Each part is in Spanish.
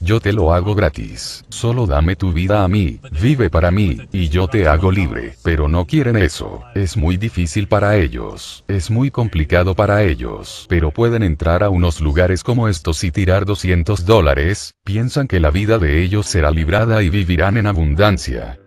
Yo te lo hago gratis. Solo dame tu vida a mí, vive para mí, y yo te hago libre. Pero no quieren eso. Es muy difícil para ellos. Es muy complicado para ellos. Pero pueden entrar a unos lugares como estos y tirar $200. Piensan que la vida de ellos será librada y vivirán en abundancia.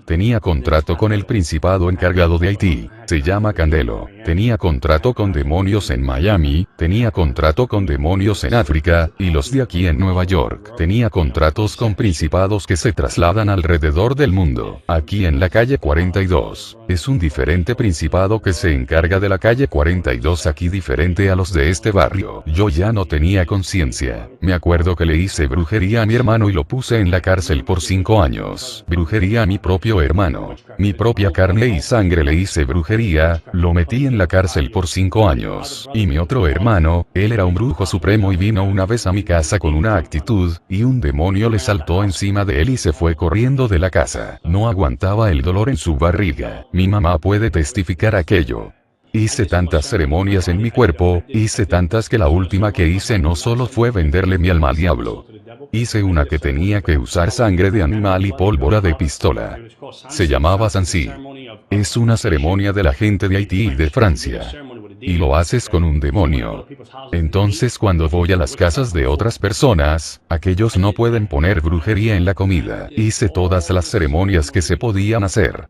Tenía contrato con el principado encargado de Haití, se llama Candelo. Tenía contrato con demonios en Miami, tenía contrato con demonios en África, y los de aquí en Nueva York. Tenía contratos con principados que se trasladan alrededor del mundo. Aquí en la calle 42. Es un diferente principado que se encarga de la calle 42 aquí diferente a los de este barrio. Yo ya no tenía conciencia. Me acuerdo que le hice brujería a mi hermano y lo puse en la cárcel por 5 años. Brujería a mi propio hermano. Mi propia carne y sangre le hice brujería, lo metí en la cárcel por 5 años. Y mi otro hermano, él era un brujo supremo y vino una vez a mi casa con una actitud, y un demonio le saltó encima de él y se fue corriendo de la casa. No aguantaba el dolor en su barriga. Mi mamá puede testificar aquello. Hice tantas ceremonias en mi cuerpo, hice tantas que la última que hice no solo fue venderle mi alma al diablo. Hice una que tenía que usar sangre de animal y pólvora de pistola. Se llamaba Sansi. Es una ceremonia de la gente de Haití y de Francia. Y lo haces con un demonio. Entonces cuando voy a las casas de otras personas, aquellos no pueden poner brujería en la comida. Hice todas las ceremonias que se podían hacer.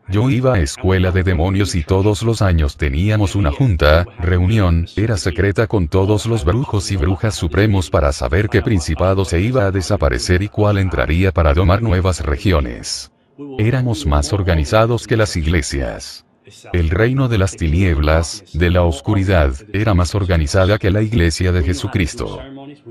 Yo iba a escuela de demonios y todos los años teníamos una junta, reunión, era secreta con todos los brujos y brujas supremos para saber qué principado se iba a desaparecer y cuál entraría para domar nuevas regiones. Éramos más organizados que las iglesias. El reino de las tinieblas, de la oscuridad, era más organizada que la iglesia de Jesucristo.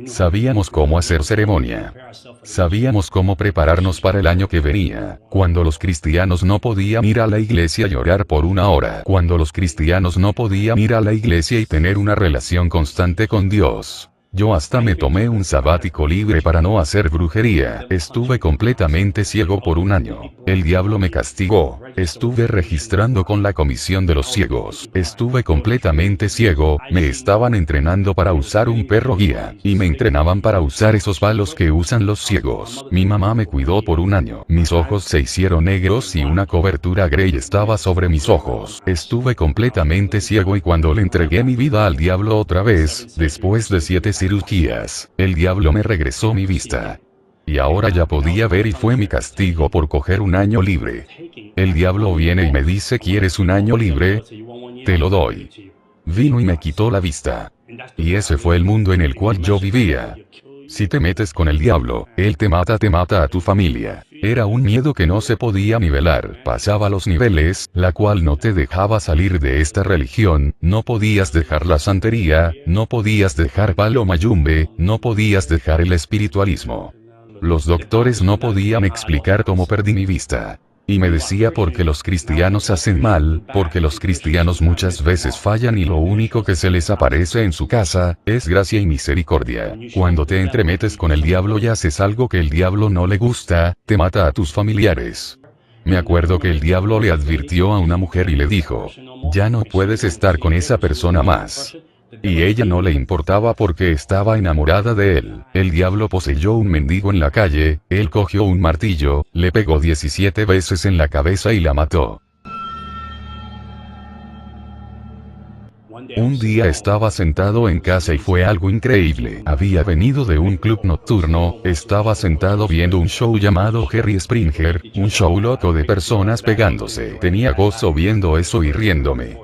Sabíamos cómo hacer ceremonia. Sabíamos cómo prepararnos para el año que venía. Cuando los cristianos no podían ir a la iglesia y orar por 1 hora. Cuando los cristianos no podían ir a la iglesia y tener una relación constante con Dios. Yo hasta me tomé un sabático libre para no hacer brujería. Estuve completamente ciego por 1 año. El diablo me castigó. Estuve registrando con la comisión de los ciegos. Estuve completamente ciego, me estaban entrenando para usar un perro guía. Y me entrenaban para usar esos palos que usan los ciegos. Mi mamá me cuidó por 1 año. Mis ojos se hicieron negros y una cobertura grey estaba sobre mis ojos. Estuve completamente ciego y cuando le entregué mi vida al diablo otra vez, después de 7 cirugías, el diablo me regresó mi vista. Y ahora ya podía ver y fue mi castigo por coger 1 año libre. El diablo viene y me dice ¿quieres 1 año libre? Te lo doy. Vino y me quitó la vista. Y ese fue el mundo en el cual yo vivía. Si te metes con el diablo, él te mata a tu familia. Era un miedo que no se podía nivelar. Pasaba los niveles, la cual no te dejaba salir de esta religión, no podías dejar la santería, no podías dejar palo mayumbe, no podías dejar el espiritualismo. Los doctores no podían explicar cómo perdí mi vista. Y me decía porque los cristianos hacen mal, porque los cristianos muchas veces fallan y lo único que se les aparece en su casa, es gracia y misericordia. Cuando te entremetes con el diablo y haces algo que el diablo no le gusta, te mata a tus familiares. Me acuerdo que el diablo le advirtió a una mujer y le dijo, ya no puedes estar con esa persona más. Y ella no le importaba porque estaba enamorada de él. El diablo poseyó un mendigo en la calle, él cogió un martillo, le pegó 17 veces en la cabeza y la mató. Un día estaba sentado en casa y fue algo increíble. Había venido de un club nocturno, estaba sentado viendo un show llamado Jerry Springer, un show loco de personas pegándose. Tenía gozo viendo eso y riéndome.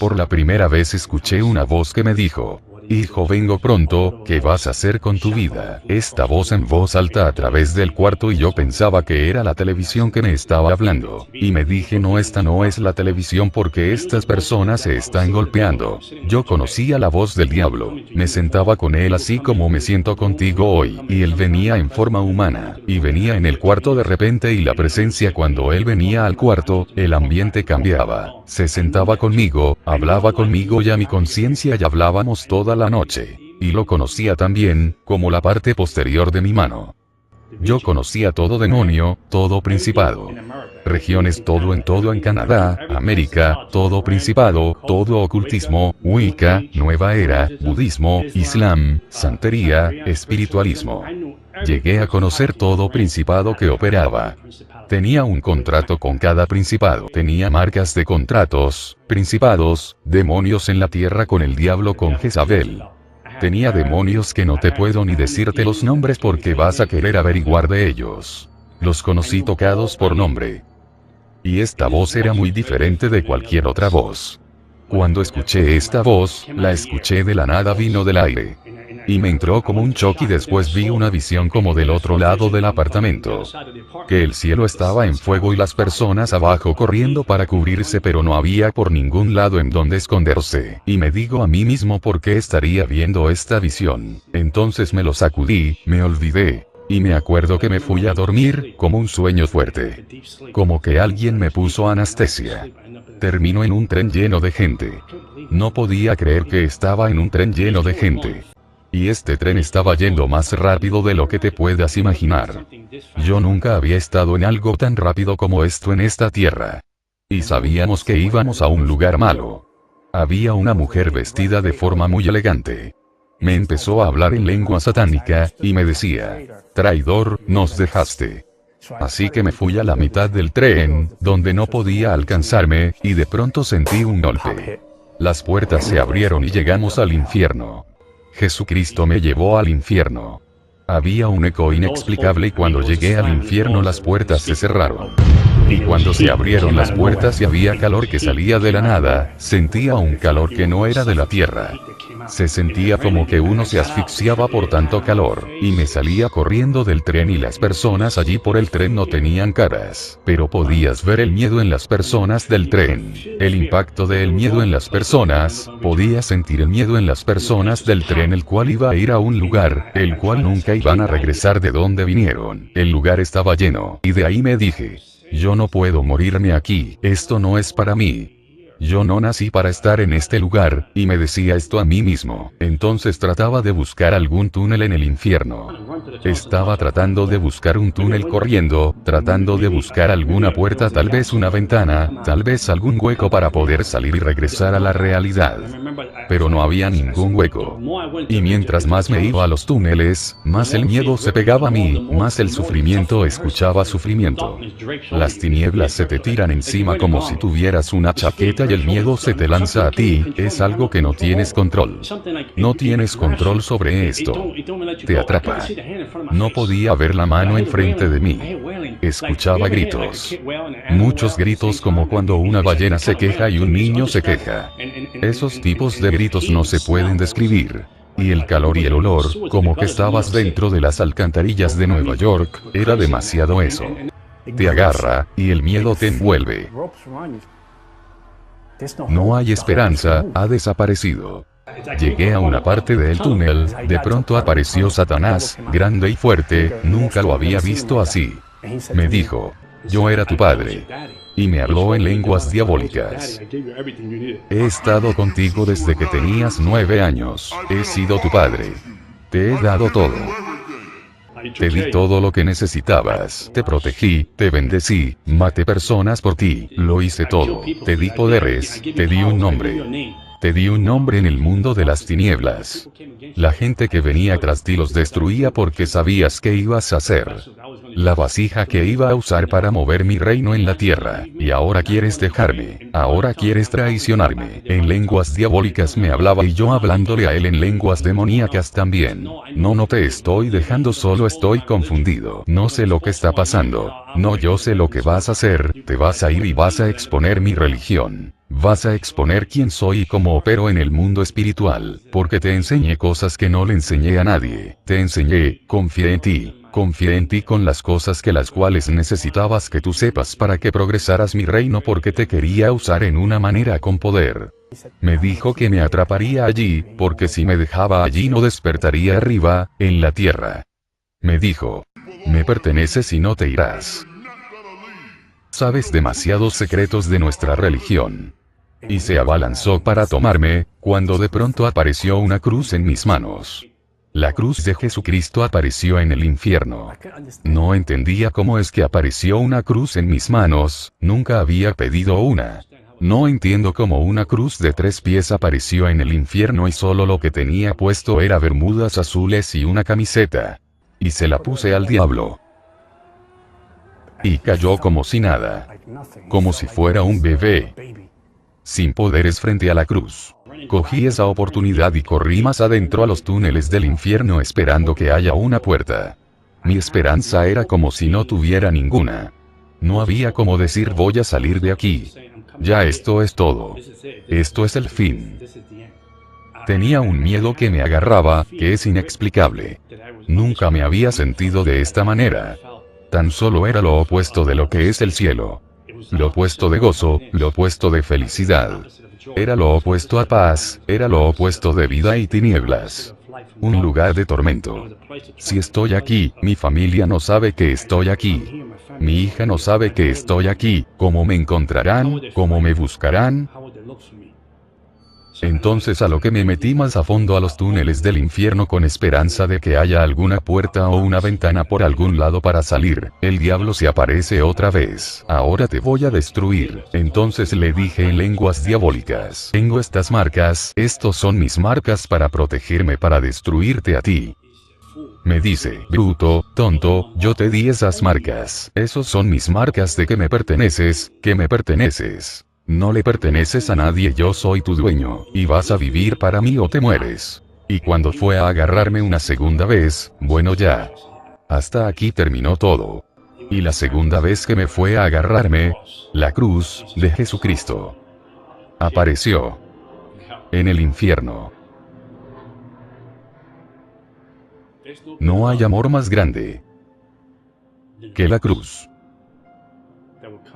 Por la primera vez escuché una voz que me dijo, hijo vengo pronto, ¿qué vas a hacer con tu vida? Esta voz en voz alta a través del cuarto y yo pensaba que era la televisión que me estaba hablando. Y me dije no, esta no es la televisión porque estas personas se están golpeando. Yo conocía la voz del diablo. Me sentaba con él así como me siento contigo hoy. Y él venía en forma humana. Y venía en el cuarto de repente y la presencia cuando él venía al cuarto, el ambiente cambiaba. Se sentaba conmigo, hablaba conmigo y a mi conciencia y hablábamos toda la noche. Y lo conocía también, como la parte posterior de mi mano. Yo conocía todo demonio, todo principado. Regiones todo en Canadá, América, todo principado, todo ocultismo, Wicca, Nueva Era, budismo, Islam, santería, espiritualismo. Llegué a conocer todo principado que operaba. Tenía un contrato con cada principado. Tenía marcas de contratos, principados, demonios en la tierra con el diablo, con Jezabel. Tenía demonios que no te puedo ni decirte los nombres porque vas a querer averiguar de ellos. Los conocí tocados por nombre. Y esta voz era muy diferente de cualquier otra voz. Cuando escuché esta voz, la escuché de la nada, vino del aire. Y me entró como un shock y después vi una visión como del otro lado del apartamento. Que el cielo estaba en fuego y las personas abajo corriendo para cubrirse, pero no había por ningún lado en donde esconderse. Y me digo a mí mismo, ¿por qué estaría viendo esta visión? Entonces me lo sacudí, me olvidé. Y me acuerdo que me fui a dormir, como un sueño fuerte. Como que alguien me puso anestesia. Terminó en un tren lleno de gente. No podía creer que estaba en un tren lleno de gente. Y este tren estaba yendo más rápido de lo que te puedas imaginar. Yo nunca había estado en algo tan rápido como esto en esta tierra. Y sabíamos que íbamos a un lugar malo. Había una mujer vestida de forma muy elegante. Me empezó a hablar en lengua satánica, y me decía: traidor, nos dejaste. Así que me fui a la mitad del tren, donde no podía alcanzarme, y de pronto sentí un golpe. Las puertas se abrieron y llegamos al infierno. Jesucristo me llevó al infierno. Había un eco inexplicable y cuando llegué al infierno las puertas se cerraron. Y cuando se abrieron las puertas y había calor que salía de la nada, sentía un calor que no era de la tierra. Se sentía como que uno se asfixiaba por tanto calor, y me salía corriendo del tren y las personas allí por el tren no tenían caras, pero podías ver el miedo en las personas del tren, el impacto del miedo en las personas, podías sentir el miedo en las personas del tren, el cual iba a ir a un lugar, el cual nunca iban a regresar de donde vinieron, el lugar estaba lleno, y de ahí me dije: yo no puedo morirme aquí, esto no es para mí. Yo no nací para estar en este lugar, y me decía esto a mí mismo. Entonces trataba de buscar algún túnel en el infierno. Estaba tratando de buscar un túnel corriendo, tratando de buscar alguna puerta, tal vez una ventana, tal vez algún hueco para poder salir y regresar a la realidad. Pero no había ningún hueco. Y mientras más me iba a los túneles, más el miedo se pegaba a mí, más el sufrimiento escuchaba sufrimiento. Las tinieblas se te tiran encima como si tuvieras una chaqueta y el miedo se te lanza a ti, es algo que no tienes control. No tienes control sobre esto. Te atrapa. No podía ver la mano enfrente de mí. Escuchaba gritos. Muchos gritos, como cuando una ballena se queja y un niño se queja. Esos tipos de gritos no se pueden describir. Y el calor y el olor, como que estabas dentro de las alcantarillas de Nueva York, era demasiado eso. Te agarra, y el miedo te envuelve. No hay esperanza, ha desaparecido. Llegué a una parte del túnel, de pronto apareció Satanás, grande y fuerte, nunca lo había visto así. Me dijo: yo era tu padre. Y me habló en lenguas diabólicas. He estado contigo desde que tenías 9 años, he sido tu padre. Te he dado todo. Te di todo lo que necesitabas, te protegí, te bendecí, maté personas por ti, lo hice todo, te di poderes, te di un nombre. Te di un nombre en el mundo de las tinieblas. La gente que venía tras ti los destruía porque sabías qué ibas a hacer. La vasija que iba a usar para mover mi reino en la tierra, y ahora quieres dejarme, ahora quieres traicionarme. En lenguas diabólicas me hablaba y yo hablándole a él en lenguas demoníacas también. No te estoy dejando solo, estoy confundido. No sé lo que está pasando. No, yo sé lo que vas a hacer, te vas a ir y vas a exponer mi religión. Vas a exponer quién soy y cómo opero en el mundo espiritual, porque te enseñé cosas que no le enseñé a nadie. Te enseñé, confié en ti con las cosas que las cuales necesitabas que tú sepas para que progresaras mi reino, porque te quería usar en una manera con poder. Me dijo que me atraparía allí, porque si me dejaba allí no despertaría arriba, en la tierra. Me dijo: me perteneces y no te irás. Sabes demasiados secretos de nuestra religión. Y se abalanzó para tomarme, cuando de pronto apareció una cruz en mis manos. La cruz de Jesucristo apareció en el infierno. No entendía cómo es que apareció una cruz en mis manos, nunca había pedido una. No entiendo cómo una cruz de 3 pies apareció en el infierno y solo lo que tenía puesto era bermudas azules y una camiseta. Y se la puse al diablo. Y cayó como si nada. Como si fuera un bebé. Sin poderes frente a la cruz. Cogí esa oportunidad y corrí más adentro a los túneles del infierno esperando que haya una puerta. Mi esperanza era como si no tuviera ninguna. No había como decir voy a salir de aquí. Ya esto es todo. Esto es el fin. Tenía un miedo que me agarraba, que es inexplicable. Nunca me había sentido de esta manera. Tan solo era lo opuesto de lo que es el cielo. Lo opuesto de gozo, lo opuesto de felicidad. Era lo opuesto a paz, era lo opuesto de vida y tinieblas. Un lugar de tormento. Si estoy aquí, mi familia no sabe que estoy aquí. Mi hija no sabe que estoy aquí, ¿cómo me encontrarán? ¿Cómo me buscarán? Entonces a lo que me metí más a fondo a los túneles del infierno con esperanza de que haya alguna puerta o una ventana por algún lado para salir, el diablo se aparece otra vez. Ahora te voy a destruir. Entonces le dije en lenguas diabólicas, tengo estas marcas, estos son mis marcas para protegerme para destruirte a ti. Me dice, bruto, tonto, yo te di esas marcas. Esos son mis marcas de que me perteneces, que me perteneces. No le perteneces a nadie, yo soy tu dueño, y vas a vivir para mí o te mueres. Y cuando fue a agarrarme una segunda vez, bueno ya. Hasta aquí terminó todo. Y la segunda vez que me fue a agarrarme, la cruz de Jesucristo apareció en el infierno. No hay amor más grande que la cruz,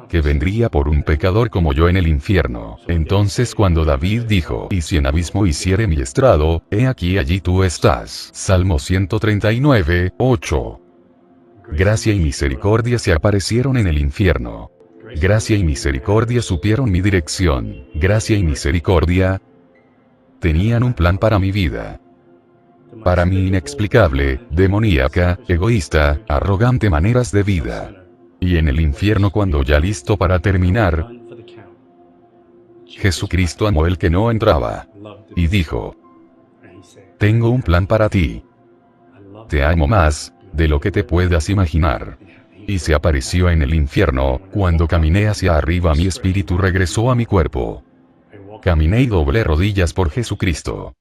que vendría por un pecador como yo en el infierno. Entonces cuando David dijo, y si en abismo hiciere mi estrado, he aquí allí tú estás. Salmo 139, 8. Gracia y misericordia se aparecieron en el infierno. Gracia y misericordia supieron mi dirección. Gracia y misericordia tenían un plan para mi vida. Para mi inexplicable, demoníaca, egoísta, arrogante maneras de vida. Y en el infierno cuando ya listo para terminar, Jesucristo amó el que no entraba. Y dijo, tengo un plan para ti. Te amo más de lo que te puedas imaginar. Y se apareció en el infierno, cuando caminé hacia arriba mi espíritu regresó a mi cuerpo. Caminé y doblé rodillas por Jesucristo.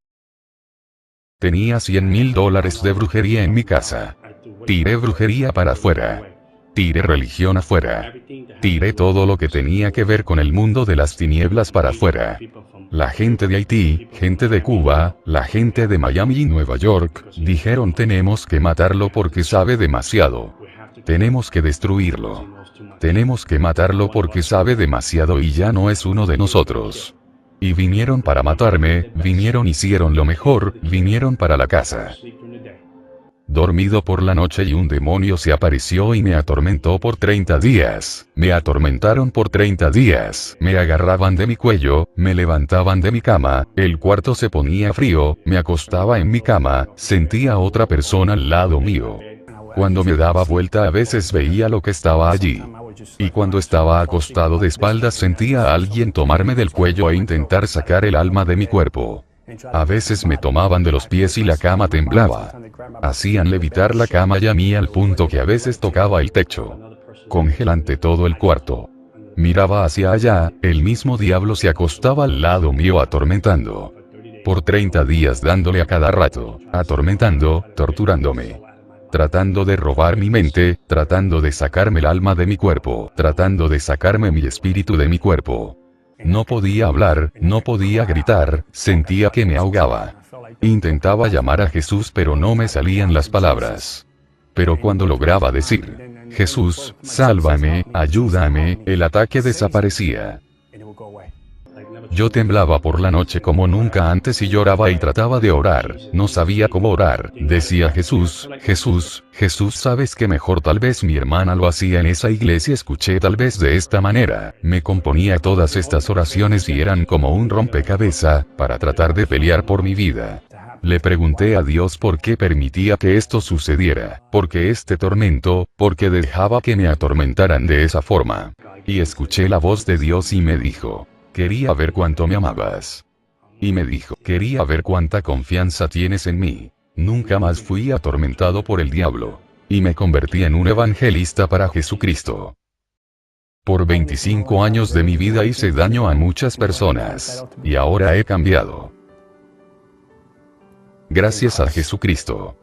Tenía $100,000 de brujería en mi casa. Tiré brujería para afuera. Tiré religión afuera. Tiré todo lo que tenía que ver con el mundo de las tinieblas para afuera. La gente de Haití, gente de Cuba, la gente de Miami y Nueva York, dijeron tenemos que matarlo porque sabe demasiado. Tenemos que destruirlo. Tenemos que matarlo porque sabe demasiado y ya no es uno de nosotros. Y vinieron para matarme, vinieron, hicieron lo mejor, vinieron para la casa. Dormido por la noche y un demonio se apareció y me atormentó por 30 días. Me atormentaron por 30 días. Me agarraban de mi cuello, me levantaban de mi cama, el cuarto se ponía frío, me acostaba en mi cama, sentía a otra persona al lado mío. Cuando me daba vuelta a veces veía lo que estaba allí. Y cuando estaba acostado de espaldas sentía a alguien tomarme del cuello e intentar sacar el alma de mi cuerpo. A veces me tomaban de los pies y la cama temblaba. Hacían levitar la cama y a mí al punto que a veces tocaba el techo. Congelante todo el cuarto. Miraba hacia allá, el mismo diablo se acostaba al lado mío atormentando. Por 30 días dándole a cada rato, atormentando, torturándome. Tratando de robar mi mente, tratando de sacarme el alma de mi cuerpo, tratando de sacarme mi espíritu de mi cuerpo. No podía hablar, no podía gritar, sentía que me ahogaba. Intentaba llamar a Jesús pero no me salían las palabras. Pero cuando lograba decir, Jesús, sálvame, ayúdame, el ataque desaparecía. Yo temblaba por la noche como nunca antes y lloraba y trataba de orar, no sabía cómo orar, decía Jesús, Jesús, Jesús, sabes que mejor tal vez mi hermana lo hacía en esa iglesia, escuché tal vez de esta manera, me componía todas estas oraciones y eran como un rompecabezas, para tratar de pelear por mi vida. Le pregunté a Dios por qué permitía que esto sucediera, por qué este tormento, por qué dejaba que me atormentaran de esa forma. Y escuché la voz de Dios y me dijo, quería ver cuánto me amabas. Y me dijo, quería ver cuánta confianza tienes en mí. Nunca más fui atormentado por el diablo. Y me convertí en un evangelista para Jesucristo. Por 25 años de mi vida hice daño a muchas personas, y ahora he cambiado. Gracias a Jesucristo.